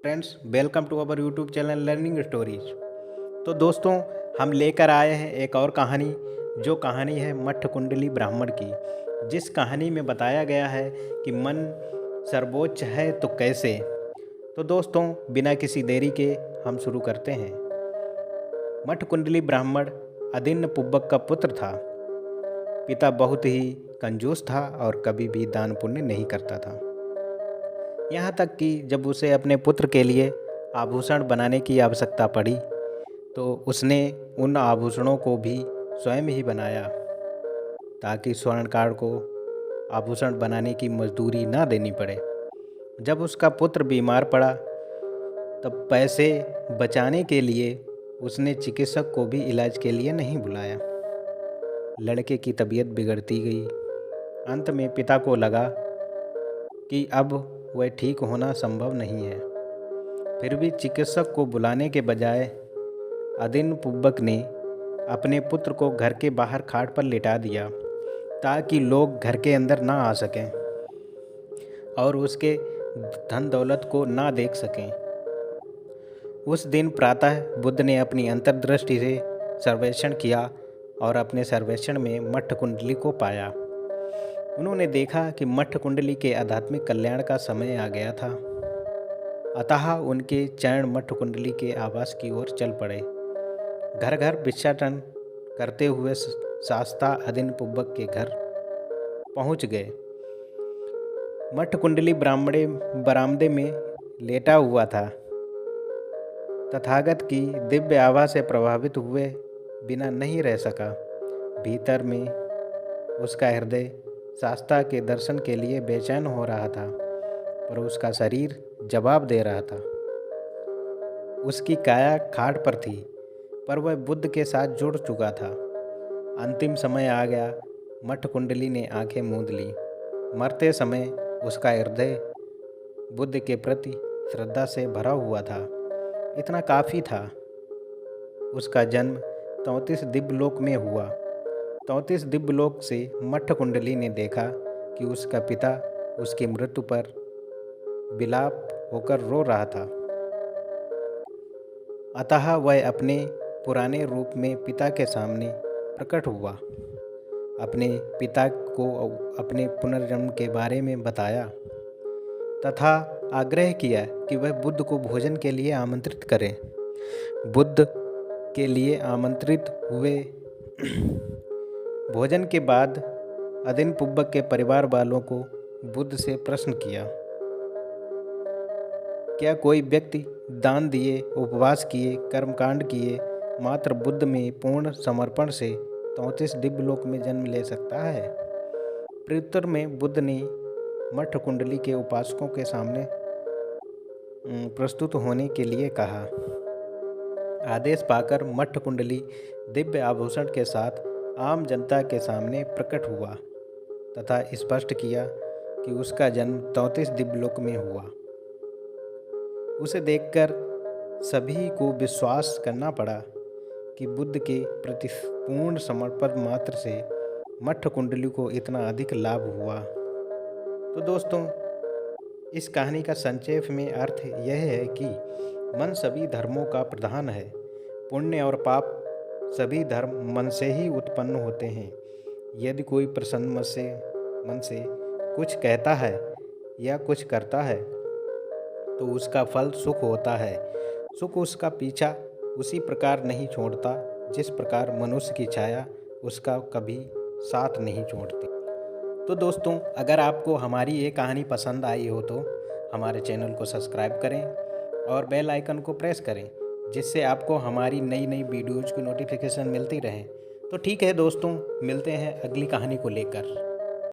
Friends, welcome to our YouTube channel Learning Stories. तो दोस्तों, हम लेकर आए हैं एक और कहानी, जो कहानी है मठ कुंडली ब्राह्मण की। जिस कहानी में बताया गया है कि मन सर्वोच्च है तो कैसे। तो दोस्तों, बिना किसी देरी के हम शुरू करते हैं। मठ कुंडली ब्राह्मण अदिन्न पुब्बक का पुत्र था। पिता बहुत ही कंजूस था और कभी भी दान पुण्य नहीं करता था। यहाँ तक कि जब उसे अपने पुत्र के लिए आभूषण बनाने की आवश्यकता पड़ी तो उसने उन आभूषणों को भी स्वयं ही बनाया, ताकि स्वर्णकार को आभूषण बनाने की मजदूरी ना देनी पड़े। जब उसका पुत्र बीमार पड़ा तब पैसे बचाने के लिए उसने चिकित्सक को भी इलाज के लिए नहीं बुलाया। लड़के की तबीयत बिगड़ती गई। अंत में पिता को लगा कि अब वह ठीक होना संभव नहीं है। फिर भी चिकित्सक को बुलाने के बजाय अदिन पुब्बक ने अपने पुत्र को घर के बाहर खाट पर लिटा दिया, ताकि लोग घर के अंदर ना आ सकें और उसके धन दौलत को ना देख सकें। उस दिन प्रातः बुद्ध ने अपनी अंतर्दृष्टि से सर्वेक्षण किया और अपने सर्वेक्षण में मठ कुंडली को पाया। उन्होंने देखा कि मठ कुंडली के आध्यात्मिक कल्याण का समय आ गया था। अतः उनके चरण मठ कुंडली के आवास की ओर चल पड़े। घर घर भिक्षाटन करते हुए शास्ता अदिन पुब्बक के घर पहुंच गए। मठ कुंडली ब्राह्मणे बरामदे में लेटा हुआ था। तथागत की दिव्य आभा से प्रभावित हुए बिना नहीं रह सका। भीतर में उसका हृदय शास्ता के दर्शन के लिए बेचैन हो रहा था, पर उसका शरीर जवाब दे रहा था। उसकी काया खाट पर थी, पर वह बुद्ध के साथ जुड़ चुका था। अंतिम समय आ गया। मठ कुंडली ने आंखें मूंद ली। मरते समय उसका हृदय बुद्ध के प्रति श्रद्धा से भरा हुआ था। इतना काफ़ी था। उसका जन्म 34 दिव्यलोक में हुआ। 34 दिव्यलोक से मठ कुंडली ने देखा कि उसका पिता उसकी मृत्यु पर विलाप होकर रो रहा था। अतः वह अपने पुराने रूप में पिता के सामने प्रकट हुआ। अपने पिता को अपने पुनर्जन्म के बारे में बताया तथा आग्रह किया कि वह बुद्ध को भोजन के लिए आमंत्रित करें। बुद्ध के लिए आमंत्रित हुए। भोजन के बाद अदिन पुब्बक के परिवार वालों को बुद्ध से प्रश्न किया, क्या कोई व्यक्ति दान दिए, उपवास किए, कर्मकांड किए, मात्र बुद्ध में पूर्ण समर्पण से 34 दिव्यलोक में जन्म ले सकता है? प्रत्युत्तर में बुद्ध ने मठ कुंडली के उपासकों के सामने प्रस्तुत होने के लिए कहा। आदेश पाकर मठ कुंडली दिव्य आभूषण के साथ आम जनता के सामने प्रकट हुआ तथा स्पष्ट किया कि उसका जन्म 34 दिव्यलोक में हुआ। उसे देखकर सभी को विश्वास करना पड़ा कि बुद्ध के प्रति पूर्ण समर्पण मात्र से मठ कुंडली को इतना अधिक लाभ हुआ। तो दोस्तों, इस कहानी का संक्षेप में अर्थ यह है कि मन सभी धर्मों का प्रधान है। पुण्य और पाप सभी धर्म मन से ही उत्पन्न होते हैं। यदि कोई प्रसन्न मन से कुछ कहता है या कुछ करता है तो उसका फल सुख होता है। सुख उसका पीछा उसी प्रकार नहीं छोड़ता जिस प्रकार मनुष्य की छाया उसका कभी साथ नहीं छोड़ती। तो दोस्तों, अगर आपको हमारी ये कहानी पसंद आई हो तो हमारे चैनल को सब्सक्राइब करें और बेल आइकन को प्रेस करें, जिससे आपको हमारी नई नई वीडियोज़ की नोटिफिकेशन मिलती रहे। तो ठीक है दोस्तों, मिलते हैं अगली कहानी को लेकर।